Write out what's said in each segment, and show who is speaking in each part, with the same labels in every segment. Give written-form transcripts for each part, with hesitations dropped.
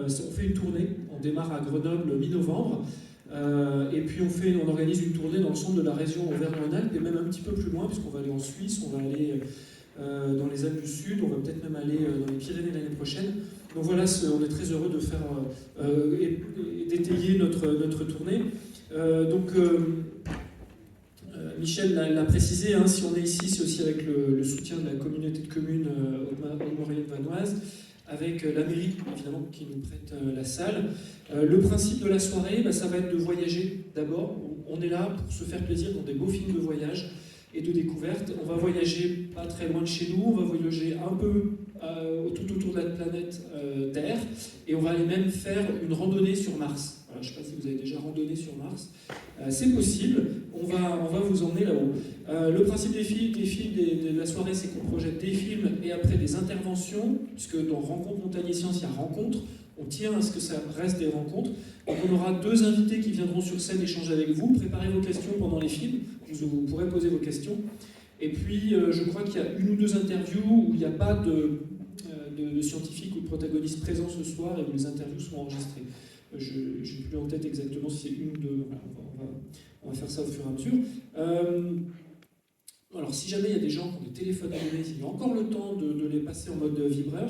Speaker 1: on fait une tournée, on démarre à Grenoble mi-novembre, et puis on organise une tournée dans le centre de la région Auvergne-Rhône-Alpes, et même un petit peu plus loin, puisqu'on va aller en Suisse, on va aller dans les Alpes du Sud, on va peut-être même aller dans les Pyrénées l'année prochaine. Donc voilà, on est très heureux de faire et d'étayer notre tournée. Michel l'a précisé, hein, si on est ici, c'est aussi avec le soutien de la communauté de communes Haute-Maurienne-Vanoise, avec la mairie, évidemment, qui nous prête la salle. Le principe de la soirée, ça va être de voyager d'abord. On est là pour se faire plaisir dans des beaux films de voyage et de découverte. On va voyager pas très loin de chez nous, on va voyager un peu tout autour de la planète Terre, et on va aller même faire une randonnée sur Mars. Voilà, je ne sais pas si vous avez déjà randonné sur Mars. C'est possible, on va vous emmener là-haut. Le principe de la soirée, c'est qu'on projette des films et après des interventions, puisque dans Rencontre Montagne et Sciences, il y a rencontre. On tient à ce que ça reste des rencontres. Donc on aura 2 invités qui viendront sur scène échanger avec vous. Préparez vos questions pendant les films, vous pourrez poser vos questions. Et puis je crois qu'il y a 1 ou 2 interviews où il n'y a pas de scientifiques ou de protagonistes présents ce soir et où les interviews sont enregistrées. Je n'ai plus en tête exactement si c'est 1 ou 2. Voilà, on va faire ça au fur et à mesure. Alors si jamais il y a des gens qui ont des téléphones allumés, il y a encore le temps de les passer en mode vibreur.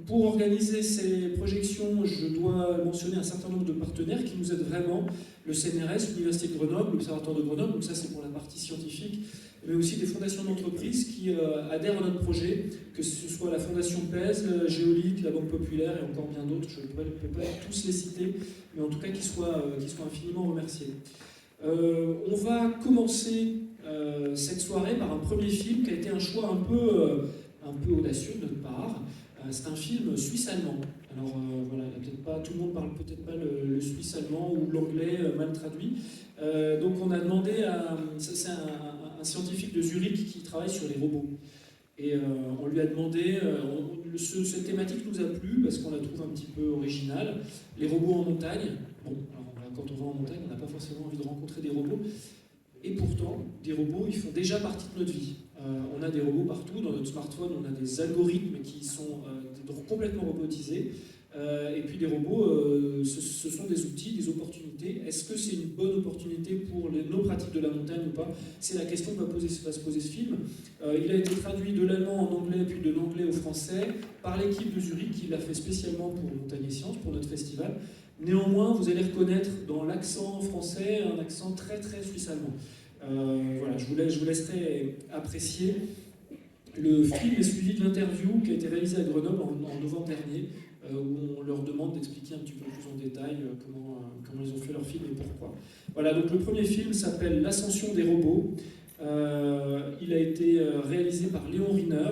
Speaker 1: Pour organiser ces projections, je dois mentionner un certain nombre de partenaires qui nous aident vraiment. Le CNRS, l'Université de Grenoble, l'Observatoire de Grenoble, donc ça c'est pour la partie scientifique, mais aussi des fondations d'entreprises qui adhèrent à notre projet, que ce soit la Fondation PES, Géolite, la Banque Populaire et encore bien d'autres, je ne peux pas tous les citer, mais en tout cas qui soient infiniment remerciés. On va commencer cette soirée par un premier film qui a été un choix un peu audacieux de notre part. C'est un film suisse-allemand. Alors voilà, tout le monde parle peut-être pas le suisse-allemand ou l'anglais mal traduit. Donc on a demandé c'est un scientifique de Zurich qui travaille sur les robots. Et on lui a demandé, cette thématique nous a plu parce qu'on la trouve un petit peu originale. Les robots en montagne. Bon, alors quand on va en montagne, on n'a pas forcément envie de rencontrer des robots. Et pourtant, des robots, ils font déjà partie de notre vie. On a des robots partout, dans notre smartphone, on a des algorithmes qui sont complètement robotisés. Et puis des robots, ce sont des outils, des opportunités. Est-ce que c'est une bonne opportunité pour nos pratiques de la montagne ou pas? C'est la question que va se poser ce film. Il a été traduit de l'allemand en anglais, puis de l'anglais au français, par l'équipe de Zurich, qui l'a fait spécialement pour Montagne et Sciences, pour notre festival. Néanmoins, vous allez reconnaître dans l'accent français un accent très très suisse-allemand. Voilà, je vous laisserai apprécier. Le film est suivi de l'interview qui a été réalisée à Grenoble en novembre dernier, où on leur demande d'expliquer un petit peu plus en détail comment ils ont fait leur film et pourquoi. Voilà, donc le premier film s'appelle L'Ascension des robots. Il a été réalisé par Léon Riner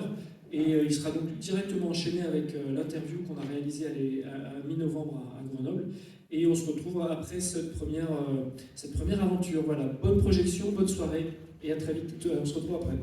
Speaker 1: et il sera donc directement enchaîné avec l'interview qu'on a réalisée à mi-novembre à Grenoble. Et on se retrouve après cette première aventure. Voilà, bonne projection, bonne soirée et à très vite. On se retrouve après.